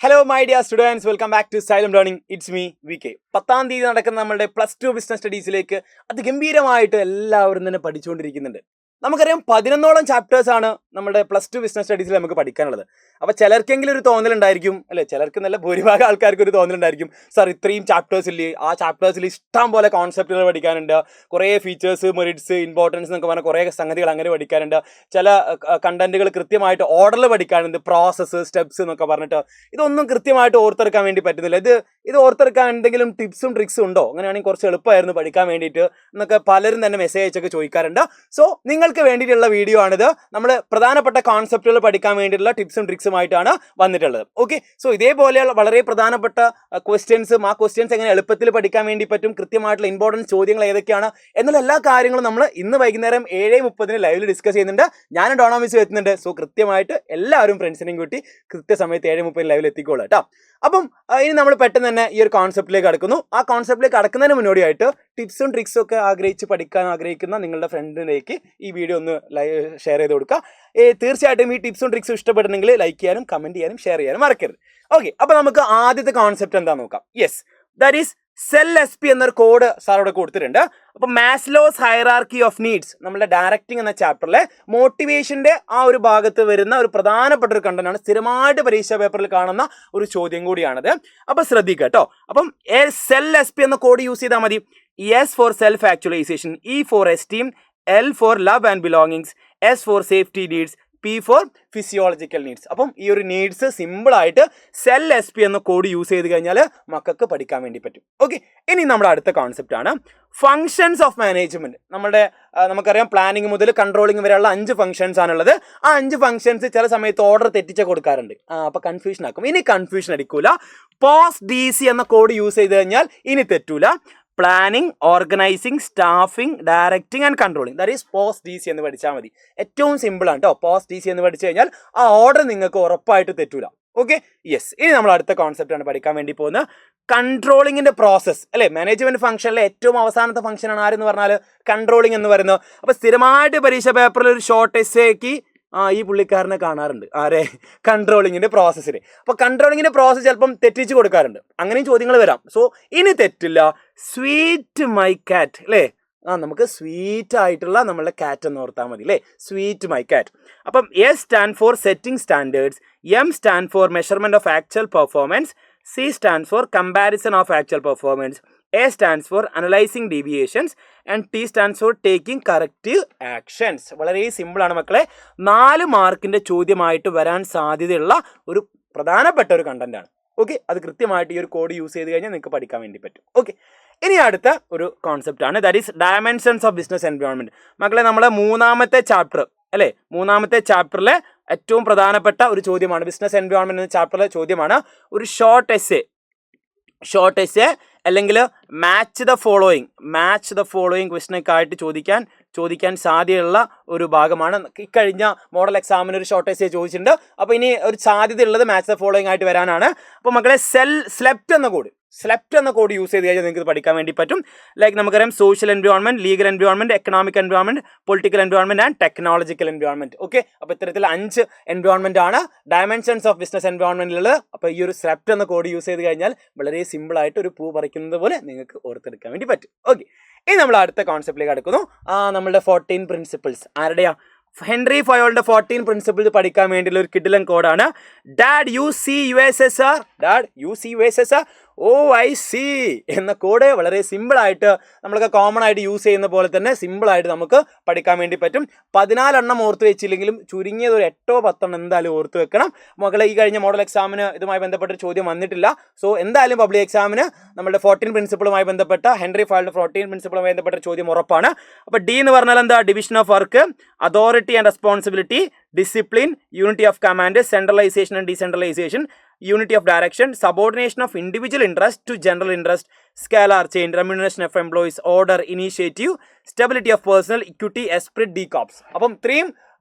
Hello my dear students, welcome back to Xylem learning. It's me VK. 10ാം തീയതി നടക്കുന്ന നമ്മുടെ +2 ബിസിനസ് സ്റ്റഡീസിലേക്ക് അതിഗംഭീരമായിട്ട് എല്ലാവരും തന്നെ പഠിച്ചുകൊണ്ടിരിക്കുന്നുണ്ട്. നമുക്കറിയാം 11ഓളം ചാപ്റ്റേഴ്സ് ആണ് നമ്മുടെ +2 ബിസിനസ് സ്റ്റഡീസിൽ നമുക്ക് പഠിക്കാനുള്ളത്. അപ്പോൾ ചിലർക്കെങ്കിലും ഒരു തോന്നലുണ്ടായിരിക്കും, അല്ലേ, ചിലർക്ക് നല്ല ഭൂരിഭാഗം ആൾക്കാർക്ക് ഒരു തോന്നലുണ്ടായിരിക്കും, സാർ ഇത്രയും ചാപ്റ്റേഴ്സ് ഇല്ലേ, ആ ചാപ്റ്റേഴ്സിൽ ഇഷ്ടം പോലെ കോൺസെപ്റ്റുകൾ പഠിക്കാനുണ്ട്, കുറേ ഫീച്ചേഴ്സ്, മെറിറ്റ്സ്, ഇമ്പോർട്ടൻസ് എന്നൊക്കെ പറഞ്ഞാൽ കുറേ സംഗതികൾ അങ്ങനെ പഠിക്കാനുണ്ട്, ചില കണ്ടന്റുകൾ കൃത്യമായിട്ട് ഓർഡറിൽ പഠിക്കാനുണ്ട്, പ്രോസസ്സ്, സ്റ്റെപ്സ് എന്നൊക്കെ പറഞ്ഞിട്ട് ഇതൊന്നും കൃത്യമായിട്ട് ഓർത്തെടുക്കാൻ വേണ്ടി പറ്റുന്നില്ല. ഇത് ഓർത്തെടുക്കാൻ എന്തെങ്കിലും ടിപ്സും ട്രിക്സും ഉണ്ടോ, അങ്ങനെയാണെങ്കിൽ കുറച്ച് എളുപ്പമായിരുന്നു പഠിക്കാൻ വേണ്ടിയിട്ട് എന്നൊക്കെ പലരും തന്നെ മെസ്സേജ് അയച്ചൊക്കെ ചോദിക്കാറുണ്ട്. സോ നിങ്ങൾക്ക് വേണ്ടിയിട്ടുള്ള വീഡിയോ ആണിത്. നമ്മൾ പ്രധാനപ്പെട്ട കോൺസെപ്റ്റുകൾ പഠിക്കാൻ വേണ്ടിയിട്ടുള്ള ടിപ്സും ട്രിക്സുമായിട്ടാണ് വന്നിട്ടുള്ളത്. ഓക്കെ, സോ ഇതേപോലെയുള്ള വളരെ പ്രധാനപ്പെട്ട ക്വസ്റ്റ്യൻസും ആ ക്വസ്റ്റ്യൻസ് എങ്ങനെ എളുപ്പത്തിൽ പഠിക്കാൻ വേണ്ടി പറ്റും, കൃത്യമായിട്ടുള്ള ഇമ്പോർട്ടൻറ്റ് ചോദ്യങ്ങൾ ഏതൊക്കെയാണ് എന്നുള്ള എല്ലാ കാര്യങ്ങളും നമ്മൾ ഇന്ന് വൈകുന്നേരം 7:30 ലൈവിൽ ഡിസ്കസ് ചെയ്യുന്നുണ്ട്. ഞാൻ ഡോണാമിസ് എത്തുന്നുണ്ട്. സോ കൃത്യമായിട്ട് എല്ലാവരും ഫ്രണ്ട്സിനെയും കൂട്ടി കൃത്യസമയത്ത് 7:30 ലൈവിൽ എത്തിക്കോളൂ കേട്ടോ. അപ്പം ഇനി നമ്മൾ പെട്ടെന്ന് തന്നെ ഈ ഒരു കോൺസെപ്റ്റിലേക്ക് കടക്കുന്നു. ആ കോൺസെപ്റ്റിലേക്ക് കടക്കുന്നതിന് മുന്നോടിയായിട്ട് ടിപ്സും ട്രിക്സും ഒക്കെ പഠിക്കാൻ ആഗ്രഹിക്കുന്ന നിങ്ങളുടെ ഫ്രണ്ടിലേക്ക് ഈ വീഡിയോ ഒന്ന് ഷെയർ ചെയ്ത് കൊടുക്കുക. തീർച്ചയായിട്ടും ഈ ടിപ്സും ട്രിക്സും ഇഷ്ടപ്പെടുന്നെങ്കിൽ ലൈക്ക് ചെയ്യാനും കമൻറ്റ് ചെയ്യാനും ഷെയർ ചെയ്യാനും മറക്കരുത്. ഓക്കെ, അപ്പോൾ നമുക്ക് ആദ്യത്തെ കോൺസെപ്റ്റ് എന്താണെന്ന് നോക്കാം. Yes, that is cell SP എന്നൊരു കോഡ് സാർ ഇവിടെ കൊടുത്തിട്ടുണ്ട്. അപ്പോൾ മാസ്ലോസ് ഹൈറാർക്കി ഓഫ് നീഡ്സ്, നമ്മുടെ ഡയറക്റ്റിംഗ് എന്ന ചാപ്റ്ററിലെ മോട്ടിവേഷൻ്റെ ആ ഒരു ഭാഗത്ത് വരുന്ന ഒരു പ്രധാനപ്പെട്ട ഒരു കണ്ടന്റാണ്. സ്ഥിരമായിട്ട് പരീക്ഷാ പേപ്പറിൽ കാണുന്ന ഒരു ചോദ്യം കൂടിയാണത്. അപ്പോൾ ശ്രദ്ധിക്കുക കേട്ടോ. അപ്പം സെൽ SP എന്ന കോഡ് യൂസ് ചെയ്താൽ മതി. S for self actualisation, E for esteem, L for love and belongings, S for safety needs, P for physiological needs. അപ്പം ഈ ഒരു നീഡ്സ് സിമ്പിളായിട്ട് സെൽ SP എന്ന കോഡ് യൂസ് ചെയ്ത് കഴിഞ്ഞാൽ മക്കൾക്ക് പഠിക്കാൻ വേണ്ടി പറ്റും. ഓക്കെ, ഇനി നമ്മുടെ അടുത്ത കോൺസെപ്റ്റ് ആണ് ഫങ്ഷൻസ് ഓഫ് മാനേജ്മെന്റ്. നമുക്കറിയാം പ്ലാനിങ് മുതൽ കൺട്രോളിങ് വരെയുള്ള 5 ഫംഗ്ഷൻസ് ആണുള്ളത്. ആ 5 ഫംഗ്ഷൻസ് ചില സമയത്ത് ഓർഡർ തെറ്റിച്ച് കൊടുക്കാറുണ്ട്. അപ്പോൾ കൺഫ്യൂഷൻ ആക്കും. ഇനി കൺഫ്യൂഷൻ അടിക്കൂല. പോസ്റ്റ് DC എന്ന കോഡ് യൂസ് ചെയ്ത് കഴിഞ്ഞാൽ ഇനി തെറ്റൂല. Planning, organizing, staffing, directing and controlling, that is post DC എന്ന് പഠിച്ചാൽ മതി. ഏറ്റവും സിമ്പിളാണ് കേട്ടോ. പോസ്റ്റ് DC എന്ന് പഠിച്ചു കഴിഞ്ഞാൽ ആ ഓർഡർ നിങ്ങൾക്ക് ഉറപ്പായിട്ട് തെറ്റൂല. Okay, yes. ഇനി നമ്മൾ അടുത്ത കോൺസെപ്റ്റ് ആണ് പഠിക്കാൻ വേണ്ടി പോകുന്നത്. കൺട്രോളിങ്ങിന്റെ പ്രോസസ്സ്, അല്ലെ, മാനേജ്മെന്റ് ഫംഗ്ഷനിലെ ഏറ്റവും അവസാനത്തെ ഫംഗ്ഷനാണ് ആരെന്ന് പറഞ്ഞാൽ കൺട്രോളിംഗ് എന്ന് പറയുന്നത്. അപ്പോൾ സ്ഥിരമായിട്ട് പരീക്ഷ പേപ്പറിൽ ഒരു ഷോർട്ട് എസ്സേക്ക് ഈ പുള്ളിക്കാരനെ കാണാറുണ്ട്. ആരെ? കൺട്രോളിങ്ങിന്റെ പ്രോസസ്സിൽ. അപ്പോൾ കൺട്രോളിങ്ങിന്റെ പ്രോസസ്സ് ചിലപ്പം തെറ്റിച്ച് കൊടുക്കാറുണ്ട്. അങ്ങനെയും ചോദ്യങ്ങൾ വരാം. സോ ഇനി തെറ്റില്ല. സ്വീറ്റ് മൈ കാറ്റ്, അല്ലേ, നമുക്ക് സ്വീറ്റ് ആയിട്ടുള്ള നമ്മളുടെ കാറ്റ് എന്ന് ഓർത്താൽ മതി, അല്ലേ, സ്വീറ്റ് മൈ കാറ്റ്. അപ്പം S stand for setting standards, M stand for measurement of actual performance, C stand for comparison of actual performance, A stands for analyzing deviations and T stands for taking corrective actions. വളരെ സിമ്പിളാണ് മക്കളെ. 4 മാർക്കിൻ്റെ ചോദ്യമായിട്ട് വരാൻ സാധ്യതയുള്ള ഒരു പ്രധാനപ്പെട്ട ഒരു കണ്ടന്റാണ്. Okay, അത് കൃത്യമായിട്ട് ഈ ഒരു കോഡ് യൂസ് ചെയ്ത് കഴിഞ്ഞാൽ നിങ്ങൾക്ക് പഠിക്കാൻ വേണ്ടി പറ്റും. ഓക്കെ, ഇനി അടുത്ത ഒരു കോൺസെപ്റ്റ് ആണ്, that is dimensions of business environment. മക്കളെ, നമ്മളെ 3ാമത്തെ ചാപ്റ്റർ, അല്ലേ, 3ാമത്തെ ചാപ്റ്ററിലെ ഏറ്റവും പ്രധാനപ്പെട്ട ഒരു ചോദ്യമാണ്. ബിസിനസ് എൻവയോൺമെന്റ് എന്ന ചാപ്റ്ററിലെ ചോദ്യമാണ്. ഒരു ഷോർട്ട് എസ്സേ അല്ലെങ്കിൽ മാച്ച് ദ ഫോളോയിങ് ക്വസ്റ്റനൊക്കെ ആയിട്ട് ചോദിക്കാൻ സാധ്യതയുള്ള ഒരു ഭാഗമാണ്. ഇക്കഴിഞ്ഞ മോഡൽ എക്സാമിന് ഒരു ഷോർട്ട് എസ്സേ ചോദിച്ചിട്ടുണ്ട്. അപ്പോൾ ഇനി ഒരു സാധ്യതയുള്ളത് മാച്ച് ദ ഫോളോയിങ് ആയിട്ട് വരാനാണ്. അപ്പോൾ മക്കളെ, സ്ലെപ്റ്റ് എന്ന കോഡ് യൂസ് ചെയ്ത് കഴിഞ്ഞാൽ നിങ്ങൾക്ക് പഠിക്കാൻ വേണ്ടി പറ്റും. ലൈക്ക് നമുക്കറിയാം social environment, legal environment, economic environment, political environment and technological environment. Okay, അപ്പോൾ ഇത്തരത്തിൽ 5 എൻവയോൺമെന്റ് ആണ് ഡയമെൻഷൻസ് ഓഫ് ബിസിനസ് എൻവയോൺമെന്റിലുള്ളത്. അപ്പോൾ ഈ ഒരു സ്ലെപ്റ്റ് എന്ന കോഡ് യൂസ് ചെയ്ത് കഴിഞ്ഞാൽ വളരെ സിമ്പിളായിട്ട് ഒരു പൂ പറിക്കുന്നത് പോലെ നിങ്ങൾക്ക് ഓർത്തെടുക്കാൻ വേണ്ടി പറ്റും. ഓക്കെ, ഇനി നമ്മൾ അടുത്ത കോൺസെപ്റ്റിലേക്ക് അടുക്കുന്നു. നമ്മളുടെ 14 പ്രിൻസിപ്പിൾസ് ആരുടെയാ? ഹെൻറി ഫയോളിന്റെ 14 പ്രിൻസിപ്പിൾസ് പഠിക്കാൻ വേണ്ടിയുള്ള ഒരു കിഡിലൻ കോഡാണ്. Dad U C USSR, OIC എന്ന കോഡ് വളരെ സിമ്പിളായിട്ട് നമ്മളൊക്കെ കോമൺ ആയിട്ട് യൂസ് ചെയ്യുന്ന പോലെ തന്നെ സിമ്പിളായിട്ട് നമുക്ക് പഠിക്കാൻ വേണ്ടി പറ്റും. 14 എണ്ണം ഓർത്ത് വെച്ചില്ലെങ്കിലും ചുരുങ്ങിയത് ഒരു 8-10 എന്തായാലും ഓർത്ത് വെക്കണം. മക്കളെ, ഈ കഴിഞ്ഞ മോഡൽ എക്സാമിന് ഇതുമായി ബന്ധപ്പെട്ട ചോദ്യം വന്നിട്ടില്ല. സോ എന്തായാലും പബ്ലിക് എക്സാമിന് നമ്മുടെ 14 പ്രിൻസിപ്പിളുമായി ബന്ധപ്പെട്ട ഹെൻറി ഫയോളിന്റെ 14 പ്രിൻസിപ്പിളുമായി ബന്ധപ്പെട്ട ചോദ്യം ഉറപ്പാണ്. അപ്പോൾ D എന്ന് പറഞ്ഞാൽ എന്താ? Division of work, authority and responsibility, discipline, unity of command, centralisation and decentralisation, unity of direction, subordination of individual interest to general interest, scalar chain, remuneration of employees, order, initiative, stability of personal equity, esprit, decops. അപ്പം ഇത്രയും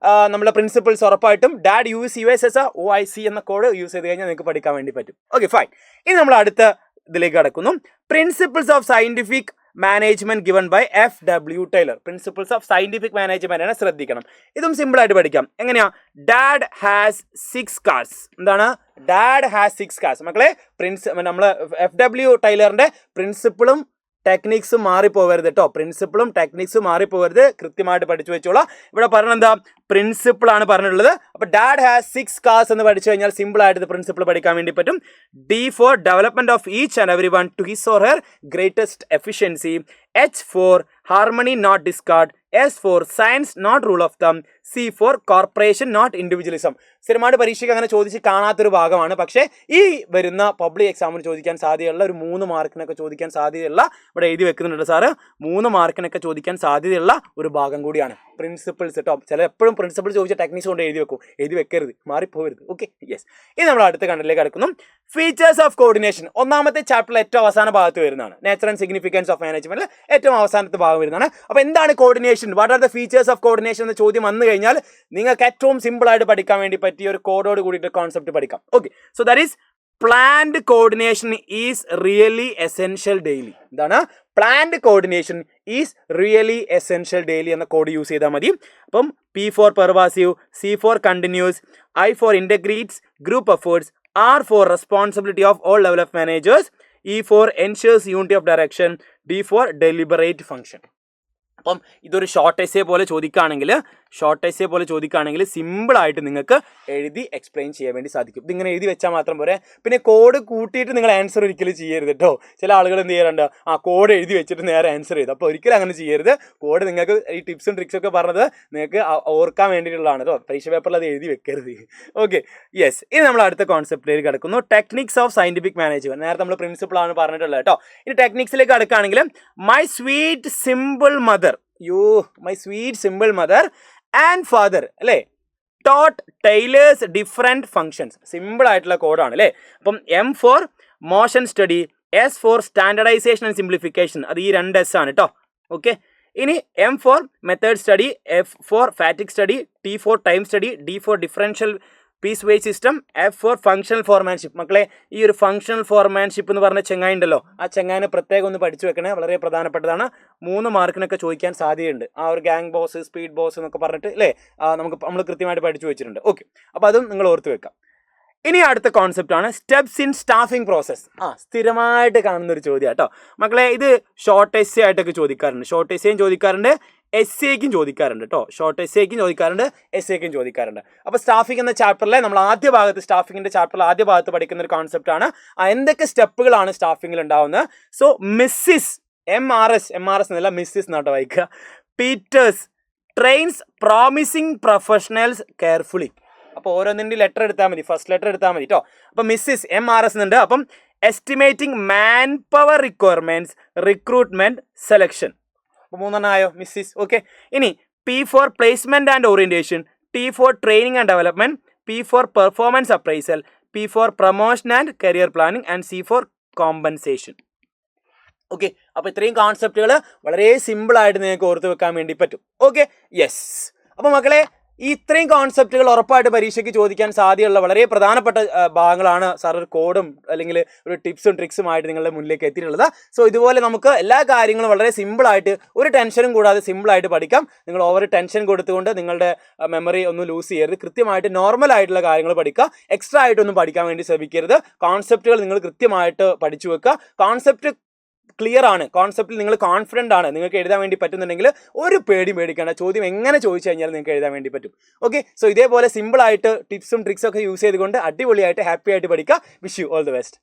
നമ്മുടെ principles ഉറപ്പായിട്ടും dad USSR, OIC എന്ന code use ചെയ്ത് കഴിഞ്ഞാൽ നിങ്ങൾക്ക് പഠിക്കാൻ വേണ്ടി പറ്റും. Okay, fine. ഇനി നമ്മൾ അടുത്ത ഇതിലേക്ക് കടക്കുന്നു. Principles of scientific management given by FW Taylor. Principles of scientific management ആണ്, ശ്രദ്ധിക്കണം. ഇതും സിമ്പിൾ ആയിട്ട് പഠിക്കാം. എങ്ങനെയാ? Dad has 6 cars. എന്താണ്? Dad has 6 cars. മക്കളെ നമ്മൾ FW ടൈലറിന്റെ പ്രിൻസിപ്പിളും ടെക്നിക്സും മാറിപ്പോകരുത് കേട്ടോ. പ്രിൻസിപ്പിളും ടെക്നിക്സും മാറിപ്പോകരുത്, കൃത്യമായിട്ട് പഠിച്ചു വെച്ചോളാം. ഇവിടെ പറഞ്ഞ എന്താ? പ്രിൻസിപ്പിൾ ആണ് പറഞ്ഞിട്ടുള്ളത്. അപ്പൊ ഡാഡ് ഹാസ് 6 cars എന്ന് പഠിച്ചു കഴിഞ്ഞാൽ സിമ്പിൾ ആയിട്ട് ഇത് പ്രിൻസിപ്പിൾ പഠിക്കാൻ വേണ്ടി പറ്റും. D for development of each and everyone to his or her greatest efficiency. H for harmony not discard. S for science not rule of thumb. C for corporation not individualism. സ്ഥിരമായിട്ട് പരീക്ഷയ്ക്ക് അങ്ങനെ ചോദിച്ച് കാണാത്തൊരു ഭാഗമാണ്. പക്ഷേ ഈ വരുന്ന പബ്ലിക് എക്സാമിന് ചോദിക്കാൻ സാധ്യതയുള്ള ഒരു 3 മാർക്കിനൊക്കെ ചോദിക്കാൻ സാധ്യതയുള്ള, ഇവിടെ എഴുതി വെക്കുന്നുണ്ട് സാറ്, 3 മാർക്കിനൊക്കെ ചോദിക്കാൻ സാധ്യതയുള്ള ഒരു ഭാഗം കൂടിയാണ് പ്രിൻസിപ്പിൾസ് കേട്ടോ. ചില എപ്പോഴും പ്രിൻസിപ്പിൾ ചോദിച്ച ടെക്നിക്സ് കൊണ്ട് എഴുതി വെക്കും, എഴുതി വെക്കരുത്, മാറിപ്പോകരുത്. Okay, yes. ഇനി നമ്മൾ അടുത്ത കണ്ടന്റിലേക്ക് കടക്കുന്നു. Features of coordination. ഒന്നാമത്തെ ചാപ്റ്ററിൽ ഏറ്റവും അവസാന ഭാഗത്ത് വരുന്നതാണ്. നേച്ചർ ആൻഡ് സിഗ്നിഫിക്കൻസ് ഓഫ് മാനേജ്മെന്റിൽ ഏറ്റവും അവസാനത്തെ ഭാഗം വരുന്നതാണ്. അപ്പോൾ എന്താണ് coordination? What are the features of coordination എന്ന ചോദ്യം വന്നു കഴിഞ്ഞാൽ നിങ്ങൾക്ക് ഏറ്റവും സിമ്പിൾ ആയിട്ട് പഠിക്കാൻ വേണ്ടി പറ്റിയ ഒരു കോഡോട് കൂടിയിട്ട് കോൺസെപ്റ്റ് പഠിക്കാം. Okay, so that is planned coordination is really essential daily. എന്താണ്? Planned coordination is really essential daily എന്ന കോഡ് യൂസ് ചെയ്താൽ മതി. അപ്പം P for pervasive, C for continuous, I for integrates group efforts, R for responsibility of all level of managers, E for ensures unity of direction, D for deliberate function. അപ്പം ഇതൊരു short essay പോലെ ചോദിക്കുകയാണെങ്കിൽ സിമ്പിളായിട്ട് നിങ്ങൾക്ക് എഴുതി explain ചെയ്യാൻ വേണ്ടി സാധിക്കും. ഇതിങ്ങനെ എഴുതി വെച്ചാൽ മാത്രം പോരെ. പിന്നെ കോഡ് കൂട്ടിയിട്ട് നിങ്ങൾ ആൻസർ ഒരിക്കലും ചെയ്യരുത് കേട്ടോ. ചില ആളുകൾ എന്ത് ചെയ്യാറുണ്ട്? കോഡ് എഴുതി വെച്ചിട്ട് നേരെ ആൻസർ ചെയ്ത്. അപ്പോൾ ഒരിക്കലും അങ്ങനെ ചെയ്യരുത്. കോഡ് നിങ്ങൾക്ക് ഈ ടിപ്സും ട്രിക്സും ഒക്കെ പറഞ്ഞത് നിങ്ങൾക്ക് ഓർക്കാൻ വേണ്ടിയിട്ടുള്ളതാണ് കേട്ടോ. പരീക്ഷ പേപ്പറിൽ അത് എഴുതി വെക്കരുത്. Okay, yes. ഇനി നമ്മൾ അടുത്ത കോൺസെപ്റ്റിലേക്ക് കിടക്കുന്നു. Techniques of scientific management. നേരത്തെ നമ്മൾ പ്രിൻസിപ്പിളാണ് പറഞ്ഞിട്ടുള്ളത് കേട്ടോ. ഇനി ടെക്നിക്സിലേക്ക് കിടക്കുകയാണെങ്കിൽ my sweet simple mother, my sweet simple mother and father അല്ലേ taught tailors different functions. Simple ആയിട്ടുള്ള കോഡാണ് അല്ലേ. അപ്പം M for motion study, S for standardization and simplification. അത് ഈ 2 S ആണ് കേട്ടോ. ഓക്കെ, ഇനി M for method study, F for fatigue study, T for time study, D for differential piece wise system, F for functional foremanship. മക്കളെ, ഈ ഒരു functional foremanship എന്ന് പറഞ്ഞ ചെങ്ങായി ഉണ്ടല്ലോ, ആ ചെങ്ങായിനെ പ്രത്യേകം ഒന്ന് പഠിച്ചു വെക്കണേ, വളരെ പ്രധാനപ്പെട്ടതാണ്. 3 മാർക്കിനൊക്കെ ചോദിക്കാൻ സാധ്യതയുണ്ട്. ആ ഒരു ഗ്യാങ് ബോസ്, സ്പീഡ് ബോസ് എന്നൊക്കെ പറഞ്ഞിട്ട് അല്ലേ, നമ്മൾ കൃത്യമായിട്ട് പഠിച്ചു വെച്ചിട്ടുണ്ട്. ഓക്കെ, അപ്പോൾ അതും നിങ്ങൾ ഓർത്ത് വെക്കാം. ഇനി അടുത്ത കോൺസെപ്റ്റ് ആണ് സ്റ്റെപ്സ് ഇൻ സ്റ്റാഫിംഗ് പ്രോസസ്. സ്ഥിരമായിട്ട് കാണുന്ന ഒരു ചോദ്യം കേട്ടോ മക്കളെ. ഇത് ഷോർട്ട് എസ്സേ ആയിട്ടൊക്കെ ചോദിക്കാറുണ്ട്. ഷോർട്ട് എസ്സേയും ചോദിക്കാറുണ്ട്, എസ്സേക്കും ചോദിക്കാറുണ്ട് കേട്ടോ. ഷോർട്ട് എസ്സേക്കും ചോദിക്കാറുണ്ട്, എസ്സേക്കും ചോദിക്കാറുണ്ട്. അപ്പോൾ സ്റ്റാഫിംഗ് എന്ന ചാപ്റ്ററിലെ നമ്മൾ ആദ്യ ഭാഗത്ത്, സ്റ്റാഫിങ്ങിന്റെ ചാപ്റ്ററിൽ ആദ്യ ഭാഗത്ത് പഠിക്കുന്ന ഒരു കോൺസെപ്റ്റ് ആണ് എന്തൊക്കെ സ്റ്റെപ്പുകളാണ് സ്റ്റാഫിങ്ങിൽ ഉണ്ടാവുന്നത്. സോ മിസ്സിസ്, MRS എന്നല്ല മിസ്സിസ് എന്നാട്ടോ വായിക്കുക. Peters trains promising professionals carefully. അപ്പോൾ ഓരോന്നിൻ്റെ ലെറ്റർ എടുത്താൽ മതി, ഫസ്റ്റ് ലെറ്റർ എടുത്താൽ മതി കേട്ടോ. അപ്പം മിസ്സിസ് MRS എന്നുണ്ട്. അപ്പം estimating man power requirements, recruitment, selection. അപ്പോൾ 3 ആയോ മിസ്സിസ്. ഓക്കെ, ഇനി P four placement and orientation, T four training and development, P four performance appraisal, P four promotion and career planning and C four compensation. Okay, അപ്പോൾ ഇത്രയും കോൺസെപ്റ്റുകൾ വളരെ സിമ്പിളായിട്ട് നിങ്ങൾക്ക് ഓർത്ത് വെക്കാൻ വേണ്ടി പറ്റും. Okay, yes. അപ്പോൾ മക്കളെ, ഈ ഇത്രയും കോൺസെപ്റ്റുകൾ ഉറപ്പായിട്ട് പരീക്ഷയ്ക്ക് ചോദിക്കാൻ സാധ്യതയുള്ള വളരെ പ്രധാനപ്പെട്ട ഭാഗങ്ങളാണ് സാർ ഒരു കോഡും അല്ലെങ്കിൽ ഒരു ടിപ്സും ട്രിക്സുമായിട്ട് നിങ്ങളുടെ മുന്നിലേക്ക് എത്തിയിട്ടുള്ളത്. സോ ഇതുപോലെ നമുക്ക് എല്ലാ കാര്യങ്ങളും വളരെ സിമ്പിളായിട്ട്, ഒരു ടെൻഷനും കൂടാതെ സിമ്പിളായിട്ട് പഠിക്കാം. നിങ്ങൾ ഓവർ ടെൻഷൻ കൊടുത്തുകൊണ്ട് നിങ്ങളുടെ മെമ്മറി ഒന്നും ലൂസ് ചെയ്യരുത്. കൃത്യമായിട്ട് നോർമൽ ആയിട്ടുള്ള കാര്യങ്ങൾ പഠിക്കുക. എക്സ്ട്രാ ആയിട്ടൊന്നും പഠിക്കാൻ വേണ്ടി ശ്രമിക്കരുത്. കോൺസെപ്റ്റുകൾ നിങ്ങൾ കൃത്യമായിട്ട് പഠിച്ചു വെക്കുക. കോൺസെപ്റ്റ് ക്ലിയർ ആണ്, കോൺസെപ്റ്റിൽ നിങ്ങൾ കോൺഫിഡൻ്റ് ആണ്, നിങ്ങൾക്ക് എഴുതാൻ വേണ്ടി പറ്റുന്നുണ്ടെങ്കിൽ ഒരു പേടി മേടിക്കേണ്ട. ചോദ്യം എങ്ങനെ ചോദിച്ചു കഴിഞ്ഞാൽ നിങ്ങൾക്ക് എഴുതാൻ വേണ്ടി പറ്റും. ഓക്കെ, സോ ഇതേപോലെ സിമ്പിളായിട്ട് ടിപ്സും ട്രിക്സും ഒക്കെ യൂസ് ചെയ്തുകൊണ്ട് അടിപൊളിയായിട്ട് ഹാപ്പി ആയിട്ട് പഠിക്കുക. Wish you all the best.